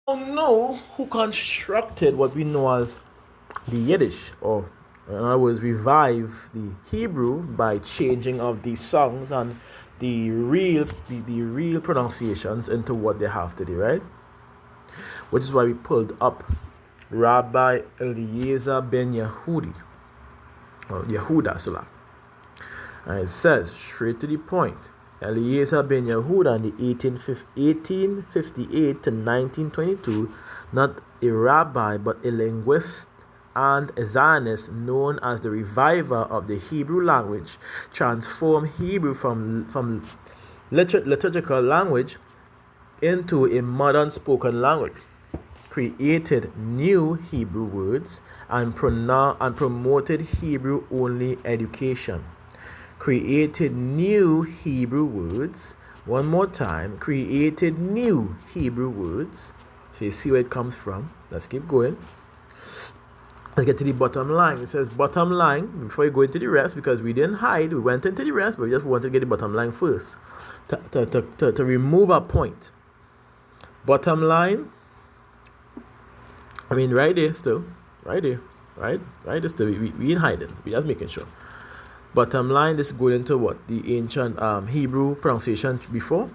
don't know who constructed what we know as the Yiddish, or in other words, revive the Hebrew by changing of the songs and the real pronunciations into what they have today, right? Which is why we pulled up Rabbi Eliezer ben Yehudi, or Yehuda Salah. And it says, straight to the point, Eliezer ben Yehuda in the 1858 to 1922, not a rabbi but a linguist and a Zionist known as the reviver of the Hebrew language, transformed Hebrew from liturgical language into a modern spoken language, created new Hebrew words, and promoted Hebrew-only education. Created new Hebrew words. One more time. Created new Hebrew words. So you see where it comes from. Let's keep going. Let's get to the bottom line. It says bottom line before you go into the rest, because we didn't hide. We went into the rest, but we just wanted to get the bottom line first to remove a point. Bottom line. I mean, right there still. Right there. Right there still. We ain't hiding. We just making sure. Bottom line, this is going into what the ancient Hebrew pronunciation before.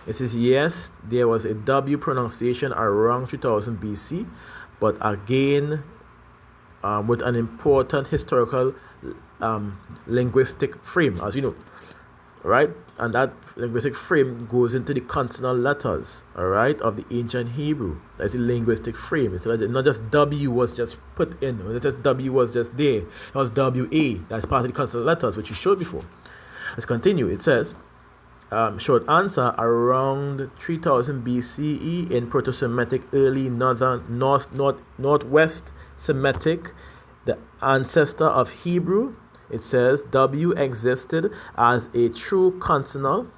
It says, yes, there was a W pronunciation around 2000 BC, but again, with an important historical linguistic frame, as you know, right? And that linguistic frame goes into the consonant letters, all right, of the ancient Hebrew. That's the linguistic frame. It's not just W was just put in, it's just W was just there. It was WA. That's part of the consonant letters, which you showed before. Let's continue. It says, short answer, around 3000 BCE in Proto-Semitic, early northwest Semitic, the ancestor of Hebrew. It says W existed as a true consonant.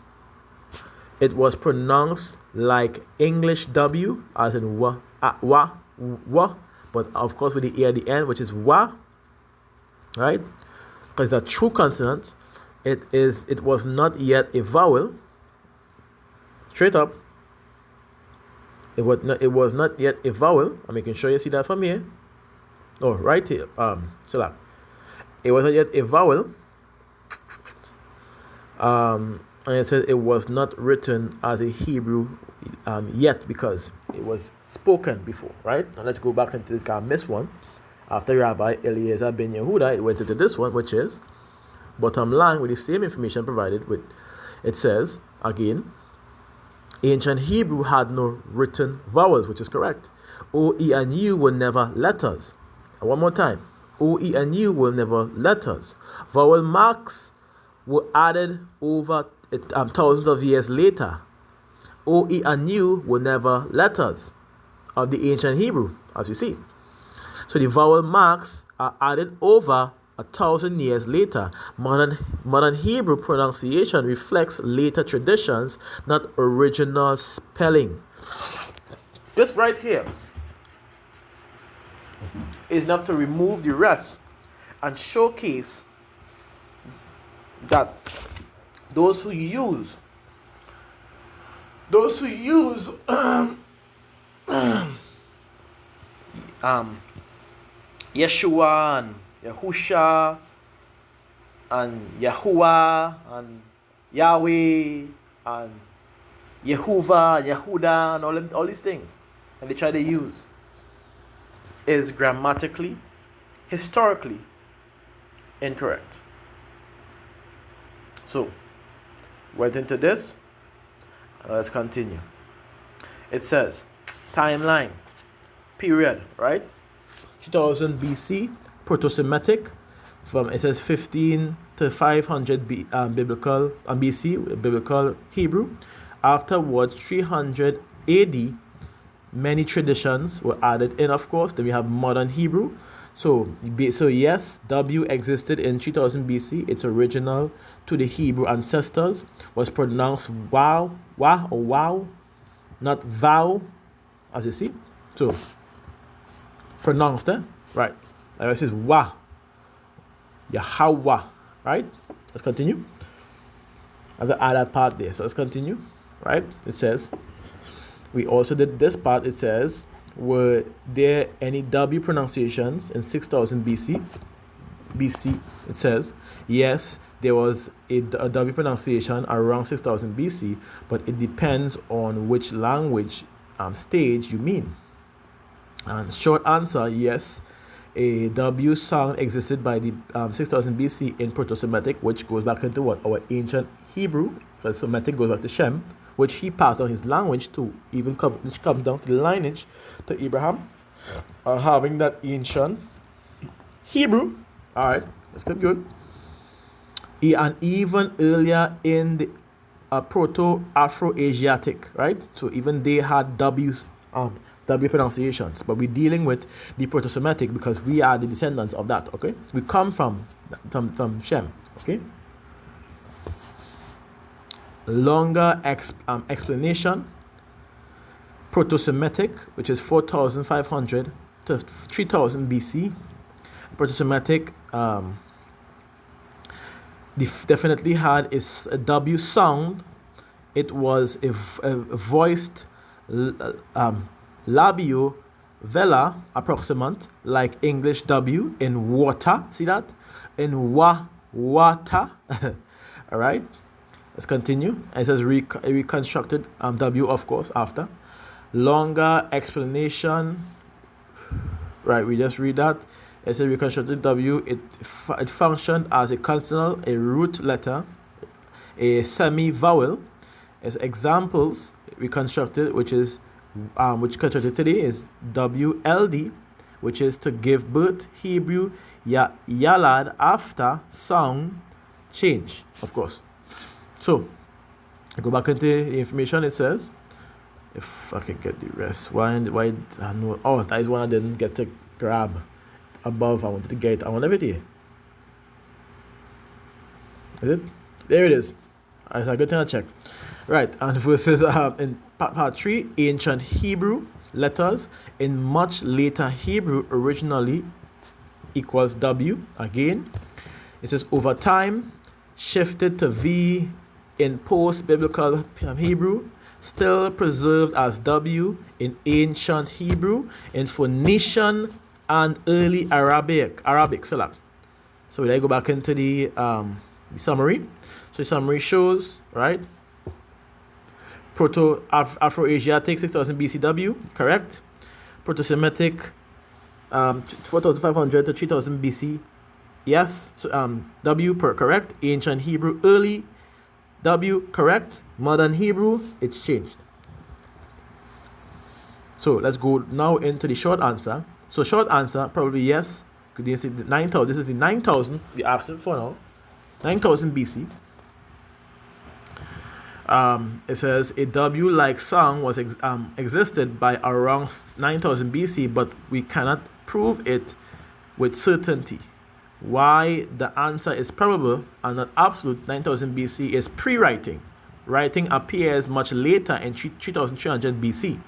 It was pronounced like English W, as in wa, but of course with the E at the end, which is wa, right? Because the true consonant, it was not yet a vowel. Straight up, it was not yet a vowel. I'm making sure you see that from here. Oh, right here, Salah. It wasn't yet a vowel, and it said it was not written as a Hebrew yet, because it was spoken before, right? Now let's go back into the miss one. After Rabbi Eliezer ben Yehuda, it went into this one, which is bottom line with the same information provided with. It says again, ancient Hebrew had no written vowels, which is correct. O, E, and U were never letters. And one more time. O, E, and U were never letters. Vowel marks were added over thousands of years later. O, E, and U were never letters of the ancient Hebrew, as you see. So the vowel marks are added over 1,000 years later. Modern Hebrew pronunciation reflects later traditions, not original spelling. This right here is enough to remove the rest and showcase that those who use Yeshua and Yahusha and Yahuwah and Yahweh and Yehovah, Yehuda, and all these things that they try to use is grammatically, historically incorrect. So, went into this. Let's continue. It says, timeline, period, right? 2000 BC, Proto-Semitic, from it says 15 to 500 biblical BC, biblical Hebrew. Afterwards, 300 AD, many traditions were added in, of course. Then we have modern Hebrew. So yes, W existed in 3000 BC. It's original to the Hebrew ancestors. Was pronounced wow, wah, or wow, not vow, as you see. So pronounced, right? Like it says wah, Yahweh, right? Let's continue. I have to add that part there. So let's continue, right? It says We also did this part. It says, were there any W pronunciations in 6000 BC? BC, it says, yes, there was a W pronunciation around 6000 BC, but it depends on which language stage you mean. And short answer, yes, a W sound existed by the 6000 BC in Proto-Semitic, which goes back into what? Our ancient Hebrew, because Semitic goes back to Shem, which he passed on his language to, even which comes down to the lineage to Abraham, having that ancient Hebrew. All right, let's get good. And even earlier in the Proto-Afro-Asiatic, right? So even they had W pronunciations, but we're dealing with the Proto-Semitic because we are the descendants of that. Okay, we come from Shem. Okay. Longer explanation. Proto-Semitic, which is 4500 to 3000 BC. Proto-Semitic definitely had a W sound. It was a voiced labio vela approximant, like English W in water. See that? In water. All right. Let's continue. It says reconstructed W, of course, after. Longer explanation. Right, we just read that. It says reconstructed W. It functioned as a consonant, a root letter, a semi-vowel. As examples, reconstructed, which constructed today is WLD, which is to give birth. Hebrew yalad, after sound change, of course. So I go back into the information. It says, if I can get the rest. Why I know? Oh, that is one I didn't get to grab above. I wanted to get. I want everything. Is it? There it is. It's a good thing I check. Right, and verses in part 3, ancient Hebrew letters in much later Hebrew originally equals W. Again, it says over time shifted to V in post-biblical Hebrew, still preserved as W in ancient Hebrew, in Phoenician and early Arabic. So I go back into the summary. So the summary shows, right? Proto-Afro-Asiatic 6000 BCW, correct. Proto-Semitic 4500 to 3000 BC, yes. So, W correct. Ancient Hebrew early W correct. Modern Hebrew, it's changed. So let's go now into the short answer. So short answer, probably yes. Could you see the 9000? This is the 9000. We asked it for now. 9000 BC. It says a W-like song was existed by around 9000 BC, but we cannot prove it with certainty. Why the answer is probable and not absolute. 9000 BC is pre-writing. Writing appears much later in 3300 BC.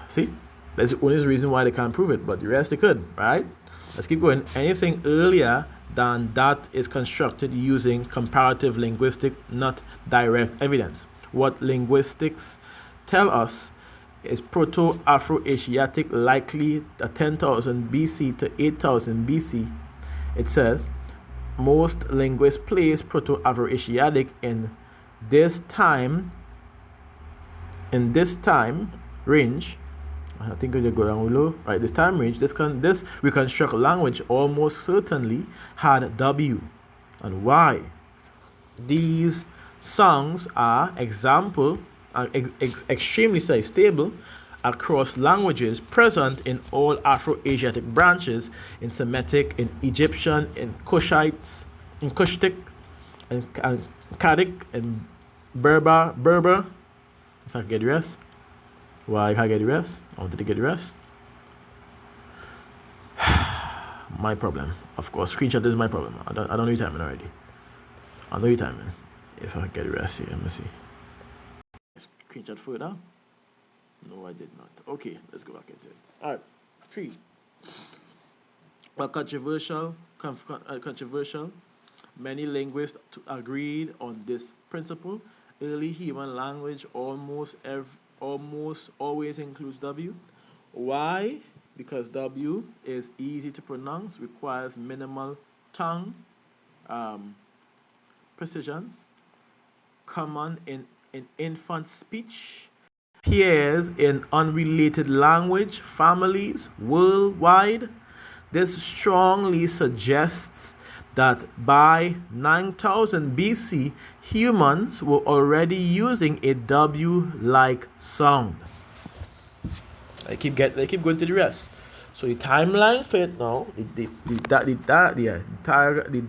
See, that's the only reason why they can't prove it, but the rest they could, right? Let's keep going. Anything earlier than that is constructed using comparative linguistics, not direct evidence. What linguistics tell us is Proto-Afro-Asiatic, likely 10,000 BC to 8,000 BC. It says most linguists place Proto-Afro-Asiatic in this time range. I think we go down below. Right, this time range, this reconstruct language almost certainly had W. And why? These songs are extremely stable across languages present in all Afro-Asiatic branches, in Semitic, in Egyptian, in Cushites, in Cushitic, and Cadic, and Berber. If I can get the rest. Why I can't get the rest? I wanted to get the rest. My problem. Of course, screenshot is my problem. I don't know your timing already. I know your timing. If I get the rest here, let me see. Screenshot further. No, I did not. Okay, let's go back into it. All right, 3. Well, controversial. Many linguists agreed on this principle, early human language almost always includes W. Why? Because W is easy to pronounce, requires minimal tongue um, precisions, common in infant speech, appears in unrelated language families worldwide. This strongly suggests that by 9000 BC, humans were already using a W-like sound. I keep going to the rest. So the timeline for it now, the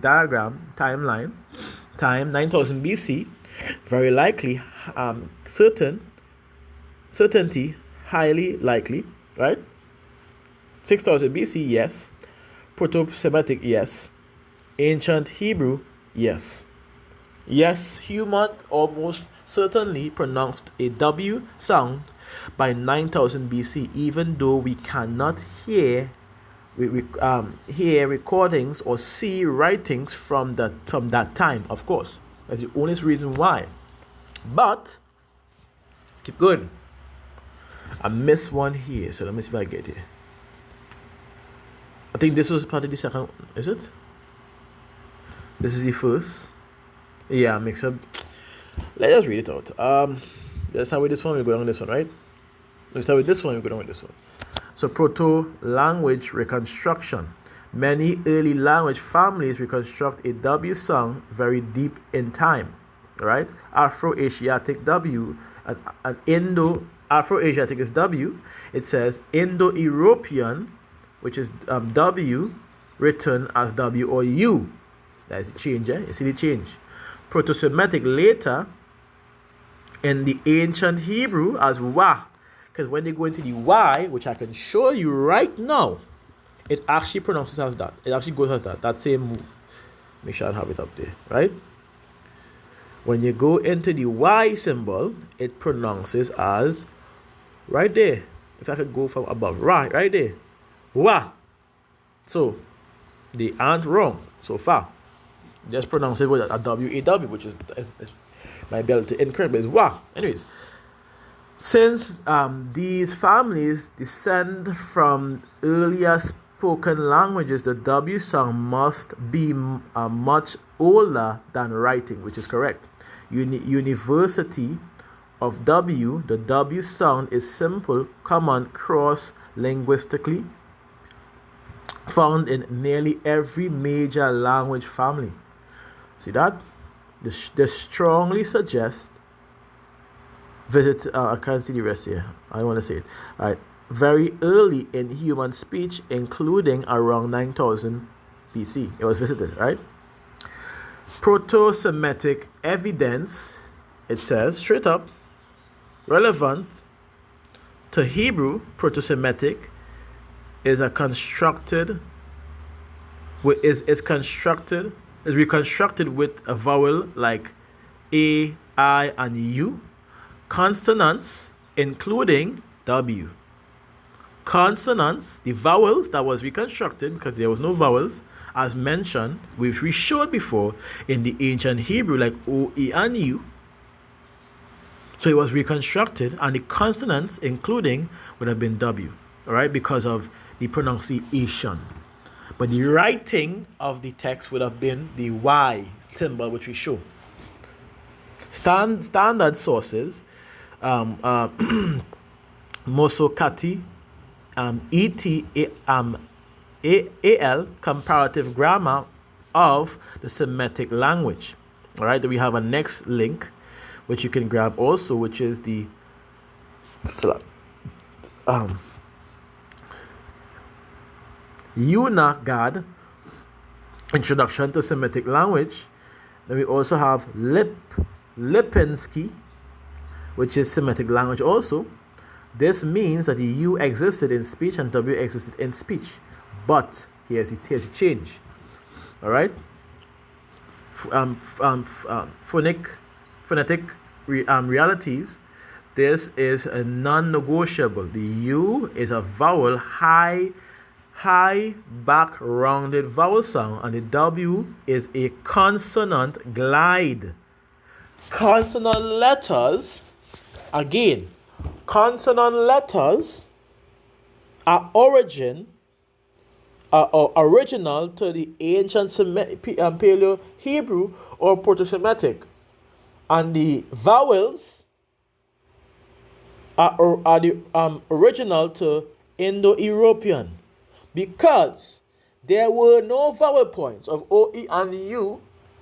diagram timeline, time 9000 BC, very likely, certainty, highly likely, right? 6000 BC, yes. Proto-Semitic, yes. Ancient Hebrew, yes. Yes, human almost certainly pronounced a W sound by 9000 BC, even though we cannot hear recordings or see writings from that time, of course. That's the only reason why. But keep going. I missed one here, so let me see if I get it. I think this was part of the second, is it? This is the first. Yeah, mix up. Let's just read it out. Let's start with this one, we go down with this one, right? Let's start with this one, we go down with this one. So proto-language reconstruction. Many early language families reconstruct a W sound very deep in time, right? Afro-Asiatic W and Afro-Asiatic is W. It says Indo-European, which is W, written as W or U. That's the change, eh? You see the change. Proto-Semitic later in the ancient Hebrew as Wa. Because when they go into the Y, which I can show you right now, it actually pronounces as that. It actually goes as that. That same move. Make sure I have it up there, right? When you go into the Y symbol, it pronounces as right there. If I could go from above, right there. Wa. So they aren't wrong so far. Just pronounce it with a W-A-W, which is my ability incorrect, but it's Wa. Anyways, since these families descend from earlier spoken languages, the W sound must be much older than writing, which is correct. University of W, the W sound is simple, common, cross-linguistically, found in nearly every major language family. See that? This strongly suggests I can't see the rest here. I want to say it. All right. Very early in human speech, including around 9000 BC. It was visited, right? Proto-Semitic evidence, it says, straight up, relevant to Hebrew, Proto-Semitic is reconstructed with a vowel like A, I, and U. Consonants, including W. Consonants, the vowels that was reconstructed because there was no vowels, as mentioned, which we showed before in the ancient Hebrew, like O, E, and U. So it was reconstructed, and the consonants, including, would have been W, all right, because of the pronunciation. But the writing of the text would have been the Y symbol, which we show. Standard sources, Mosokati, ETAL, comparative grammar of the Semitic language. All right, then we have a next link, which you can grab also, which is the Unagad, Introduction to Semitic Language. Then we also have Lipinski, which is Semitic language also. This means that the U existed in speech and W existed in speech. But here's a change. All right. Phonetic realities. This is a non-negotiable. The U is a vowel, high back rounded vowel sound, and the W is a consonant glide. Consonant letters, again, consonant letters are original to the ancient Paleo-Hebrew or Proto-Semitic, and the vowels are the original to Indo-European, because there were no vowel points of O, E, and U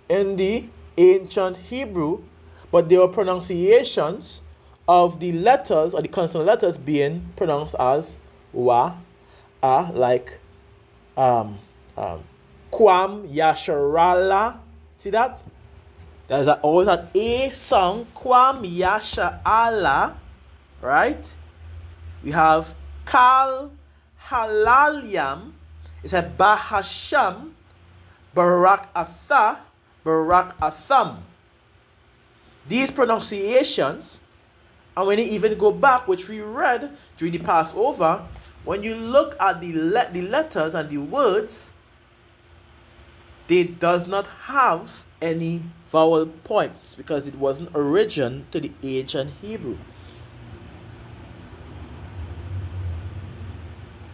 in the ancient Hebrew, but there were pronunciations of the letters, or the consonant letters, being pronounced as wa, a, like Kwam, Yasharala. See that? There's always an A sound, Kwam, Yasharala, right? We have Kal, Halalyam. It's a Bahasham, Barak Atha, Barak Atham. These pronunciations, and when you even go back, which we read during the Passover, when you look at the letters and the words, they does not have any vowel points because it wasn't origin to the ancient Hebrew.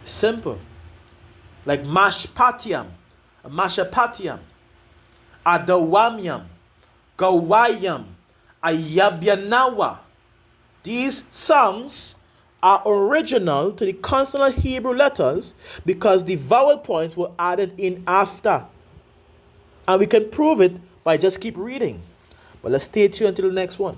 Simple. Like mashpatiam, mashapatiam, adawamiam, gawayam, ayabyanawa. These sounds are original to the consonant Hebrew letters because the vowel points were added in after. And we can prove it by just keep reading. But let's stay tuned until the next one.